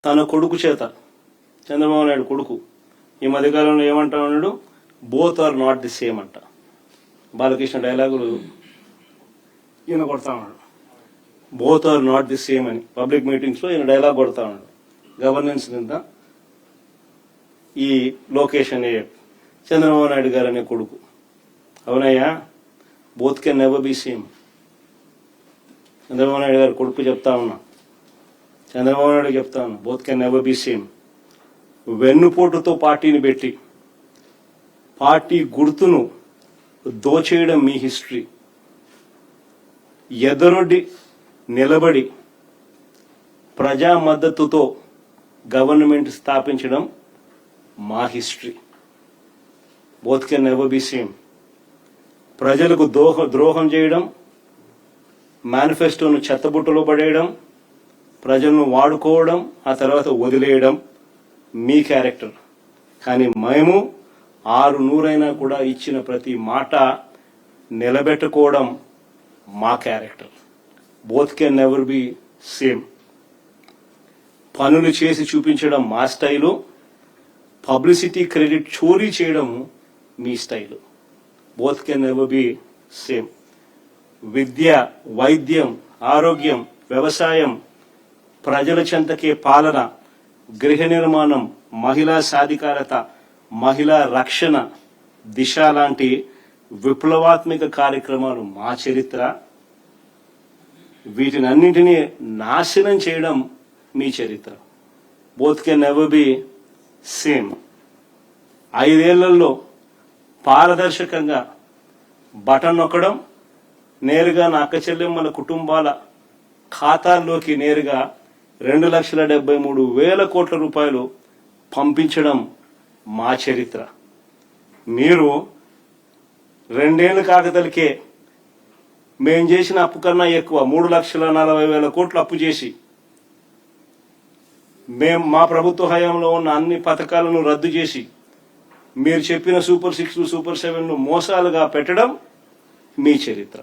తన కొడుకు చేత, చంద్రబాబు నాయుడు కొడుకు ఈ మధ్యకాలంలో ఏమంటా ఉన్నాడు, both are not the same అంట. బాలకృష్ణ డైలాగులు ఈయన కొడతా ఉన్నాడు, both are not the same అని పబ్లిక్ మీటింగ్స్లో ఈయన డైలాగ్ కొడతా ఉన్నాడు. గవర్నెన్స్ కింద ఈ లోకేష్ అనే చంద్రబాబు నాయుడు గారు అనే కొడుకు. అవునయ్యా, both can never be same. Chandrababu Naidu garu కొడుకు చెప్తా ఉన్నా, చంద్రబాబు నాయుడు చెప్తా ఉన్నా, both can never be same. వెన్నుపోటుతో పార్టీని పెట్టి పార్టీ గుర్తును దోచేయడం మీ హిస్టరీ. ఎదరొడ్డి నిలబడి ప్రజా మద్దతుతో గవర్నమెంట్ స్థాపించడం మా history. Both can never be same. ప్రజలకు ద్రోహం చేయడం, మేనిఫెస్టోను చెత్తబుట్టలో పడేయడం, ప్రజలను వాడుకోవడం, ఆ తర్వాత వదిలేయడం మీ క్యారెక్టర్. కానీ మేము 600 కూడా ఇచ్చిన ప్రతి మాట నిలబెట్టుకోవడం మా character. Both can never be same. పనులు చేసి చూపించడం మా స్టైలు, పబ్లిసిటీ క్రెడిట్ చోరీ చేయడం మీ style. Both can never be same. విద్య, వైద్యం, ఆరోగ్యం, వ్యవసాయం, ప్రజల చెంతకే పాలన, గృహ నిర్మాణం, మహిళా సాధికారత, మహిళా రక్షణ, దిశ లాంటి విప్లవాత్మక కార్యక్రమాలు మా చరిత్ర. వీటినన్నింటినీ నాశనం చేయడం మీ చరిత్ర. Both can never be same. 5 ఏళ్లలో పారదర్శకంగా బటన్ నొక్కడం, నేరుగా నా అక్క చెల్లెమ్మల కుటుంబాల ఖాతాల్లోకి నేరుగా 2,73,000 కోట్ల రూపాయలు పంపించడం మా చరిత్ర. మీరు 2 ఏళ్ల కాకతలకే మేం చేసిన అప్పు కన్నా ఎక్కువ 3,40,000 కోట్లు అప్పు చేసి మా ప్రభుత్వ హయాంలో ఉన్న అన్ని పథకాలను రద్దు చేసి మీరు చెప్పిన సూపర్ 6, సూపర్ 7 మోసాలుగా పెట్టడం మీ చరిత్ర.